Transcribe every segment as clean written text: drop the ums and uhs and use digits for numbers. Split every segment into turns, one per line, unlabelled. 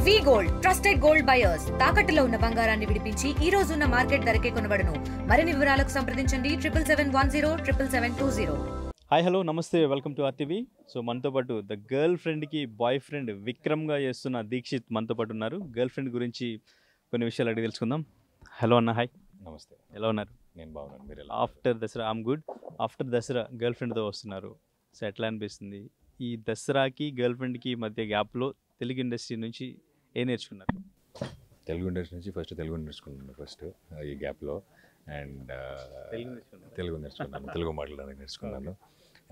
వి gold trusted gold buyers తాకట్టులో ఉన్న బంగారాన్ని విడిపించి ఈ రోజు ఉన్న మార్కెట్ ధరకే కొనబడును. మరిన్ని వివరాలకు సంప్రదించండి 77107720.
హాయ్ హలో నమస్తే, వెల్కమ్ టు ఆర్టీవీ. సో మనతో పాటు ద గర్ల్ ఫ్రెండ్కి బాయ్ ఫ్రెండ్ విక్రమ్గా చేస్తున్న దీక్షిత్ మనతో పాటు ఉన్నారు. గర్ల్ ఫ్రెండ్ గురించి కొన్ని విషయాలు అడిగి తెలుసుకుందాం. హలో అన్న, హాయ్.
నమస్తే.
ఎలా ఉన్నారు?
నేను బాగున్నాను, మీరు ఎలా?
After Dasara I'm good. After Dasara girl ఫ్రెండ్తో వస్తున్నారు. సో ఎట్లా అనిపిస్తుంది? ఈ దసరాకి గర్ల్ ఫ్రెండ్కి మధ్య గ్యాప్లో తెలుగు ఇండస్ట్రీ నుంచి ఏం నేర్చుకున్నారు?
తెలుగు ఇండస్ట్రీ నుంచి తెలుగు నేర్చుకున్నాను ఈ గ్యాప్లో. అండ్ తెలుగు నేర్చుకున్నాను, తెలుగు మాట్లాడడానికి నేర్చుకున్నాను.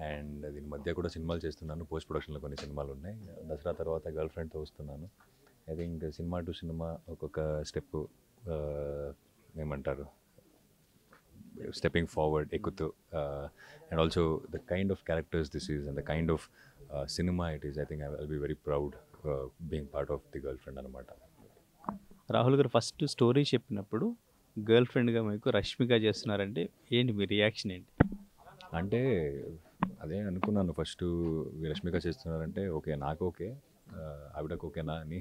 అండ్ దీని మధ్య కూడా సినిమాలు చేస్తున్నాను, పోస్ట్ ప్రొడక్షన్లో కొన్ని సినిమాలు ఉన్నాయి. దసరా తర్వాత గర్ల్ ఫ్రెండ్తో వస్తున్నాను. I think cinema to cinema ఒక్కొక్క స్టెప్ ఏమంటారు, stepping forward, ఎక్కుతూ, and also the kind of characters this is and the kind of cinema it is, I think I'll be very proud being part of the girlfriend అనమాట.
రాహుల్ గారు first story చెప్పినప్పుడు girl ఫ్రెండ్గా మీకు రష్మిక చేస్తున్నారంటే ఏంటి మీ reaction ఏంటి?
అంటే అదే అనుకున్నాను ఫస్ట్, రష్మిక చేస్తున్నారంటే ఓకే, నాకు ఓకే, ఆవిడకు ఓకేనా అని.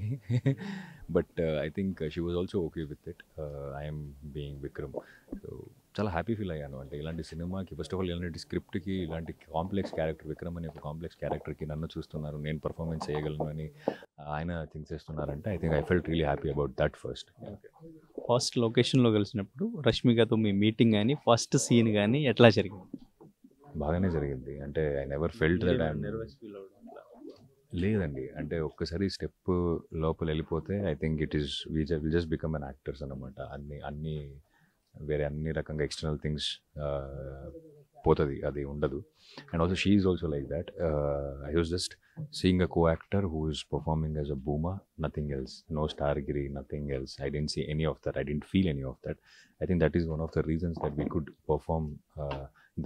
But I think she was also okay with it. I'm being Vikram. So చాలా హ్యాపీ ఫీల్ అయ్యాను. అంటే ఇలాంటి సినిమాకి ఫస్ట్ ఆఫ్ ఆల్ ఇలాంటి స్క్రిప్ట్కి ఇలాంటి కాంప్లెక్స్ క్యారెక్టర్, విక్రమ్ అనే ఒక కాంప్లెక్స్ క్యారెక్టర్కి నన్ను చూస్తున్నారు, నేను పర్ఫార్మెన్స్ చేయగలను అని ఆయన థింక్ చేస్తున్నారంటే I think I felt really happy about that first.
First లొకేషన్లో కలిసినప్పుడు రష్మికతో మీ మీటింగ్ కానీ ఫస్ట్ సీన్ కానీ ఎట్లా జరిగింది?
బాగానే జరిగింది. అంటే I never felt that I'm లేదండి. అంటే ఒక్కసారి స్టెప్ లోపల వెళ్ళిపోతే I think it is will just become an actors అనమాట. అన్ని వేరే అన్ని రకంగా ఎక్స్టర్నల్ థింగ్స్ పోతుంది, అది ఉండదు. And also she is also like that. I was just seeing a co actor who is performing as a Bhooma, nothing else, no స్టార్గిరి, nothing else. I didn't see any of that, I didn't feel any of that. I think that is one of the reasons that we could perform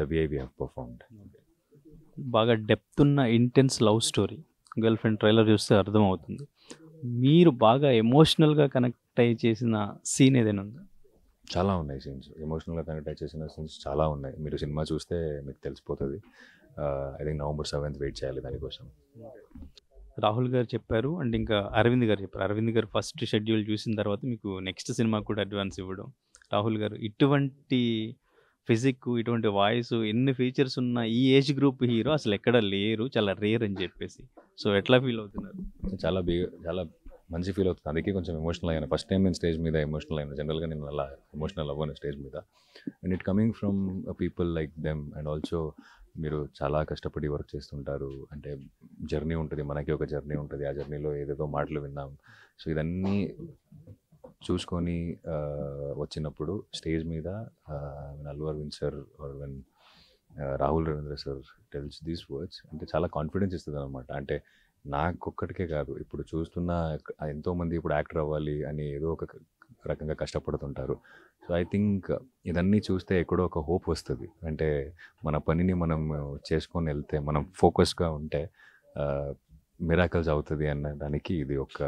the way we have performed.
బాగా depth ఉన్న intense love story. Girlfriend trailer చూస్తే అర్థమవుతుంది. మీరు బాగా ఎమోషనల్గా connect అయ్యి చేసిన scene ఏదైనా ఉందా?
చాలా ఉన్నాయి సీన్స్, ఎమోషనల్గా కనెక్ట్ అయ్యి చేసిన సీన్స్ చాలా ఉన్నాయి. మీరు సినిమా చూస్తే మీకు తెలిసిపోతుంది. I think November 7th wait చేయాలి దానికోసం.
రాహుల్ గారు చెప్పారు అండ్ ఇంకా అరవింద్ గారు చెప్పారు. అరవింద్ గారు ఫస్ట్ షెడ్యూల్ చూసిన తర్వాత మీకు నెక్స్ట్ సినిమా కూడా అడ్వాన్స్ ఇవ్వడం. రాహుల్ గారు ఇటువంటి ఫిజిక్, ఇటువంటి వాయిస్, ఎన్ని ఫీచర్స్ ఉన్న ఈ ఏజ్ గ్రూప్ హీరో అసలు ఎక్కడ లేరు, చాలా రేర్ అని చెప్పేసి. సో ఎట్లా ఫీల్ అవుతున్నారు?
చాలా మంచి ఫీల్ అవుతుంది. అందుకే కొంచెం ఎమోషనల్ అయ్యాను. ఫస్ట్ టైం నేను స్టేజ్ మీద ఎమోషనల్ అయ్యాను. జనరల్గా నేను అలా ఎమోషనల్ అవ్వను స్టేజ్ మీద. And it coming from people like them. And also మీరు చాలా కష్టపడి వర్క్ చేస్తుంటారు. అంటే జర్నీ ఉంటుంది, మనకి ఒక జర్నీ ఉంటుంది. ఆ జర్నీలో ఏదేదో మాటలు విన్నాం. సో ఇదన్నీ చూసుకొని వచ్చినప్పుడు స్టేజ్ మీద Allu Aravind sir or when Rahul Ravindra sir tells these words, అంటే చాలా కాన్ఫిడెన్స్ ఇస్తుంది అనమాట. అంటే నాకొక్కడికే కాదు, ఇప్పుడు చూస్తున్న ఎంతోమంది ఇప్పుడు యాక్టర్ అవ్వాలి అని ఏదో ఒక రకంగా కష్టపడుతుంటారు. సో ఐ థింక్ ఇదన్నీ చూస్తే ఎక్కడో ఒక హోప్ వస్తుంది. అంటే మన పనిని మనం చేసుకొని వెళ్తే, మనం ఫోకస్గా ఉంటే మిరాకల్స్ అవుతుంది అన్న దానికి ఇది ఒక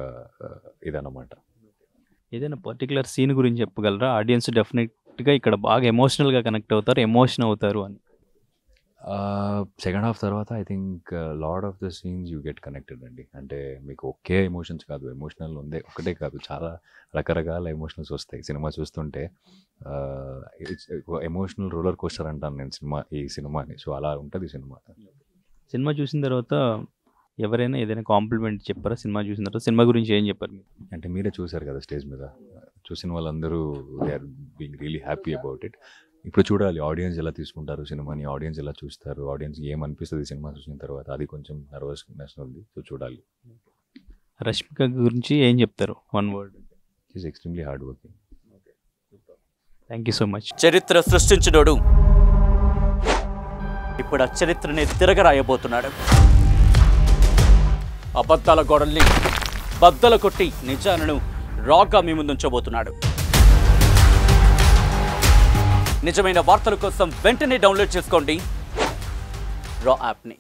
ఇదన్నమాట.
ఏదైనా పర్టికులర్ సీన్ గురించి చెప్పగలరా? ఆడియన్స్ డెఫినెట్గా ఇక్కడ బాగా ఎమోషనల్గా కనెక్ట్ అవుతారు, ఎమోషన్ అవుతారు అని.
సెకండ్ హాఫ్ తర్వాత I think lot of the scenes you get connected అండి. అంటే మీకు ఒకే ఎమోషన్స్ కాదు, ఎమోషనల్ ఉందే ఒకటే కాదు, చాలా రకరకాల ఎమోషనల్స్ వస్తాయి సినిమా చూస్తుంటే. ఇట్స్ ఎమోషనల్ రోలర్ కోస్టర్ అంటాను నేను ఈ సినిమాని. సో అలా ఉంటుంది సినిమా.
సినిమా చూసిన తర్వాత ఎవరైనా ఏదైనా కాంప్లిమెంట్ చెప్పారా? సినిమా చూసిన తర్వాత సినిమా గురించి ఏం చెప్పారు మీరు?
అంటే మీరే చూసారు కదా స్టేజ్ మీద, చూసిన వాళ్ళందరూ they are being really happy about it. ఇప్పుడు చూడాలి ఆడియన్స్ ఎలా తీసుకుంటారు సినిమాని, ఆడియన్స్ ఎలా చూస్తారు, ఆడియన్స్ ఏమనిపిస్తుంది సినిమా చూసిన తర్వాత. అది కొంచెం నర్వస్నెస్ ఉంది. సో చూడాలి.
రష్మిక గురించి ఏం చెప్తారు? One word.
Is extremely hard working.
Thank you so much.
చరిత్ర సృష్టించినోడు ఇప్పుడు ఆ చరిత్రని తిరగరాయబోతున్నాడు. అబద్ధాల గోడల్ని బద్దలు కొట్టి నిజాలను రాగా మీ ముందుంచబోతున్నాడు. నిజమైన వార్తల కోసం వెంటనే డౌన్లోడ్ చేసుకోండి రా యాప్ని.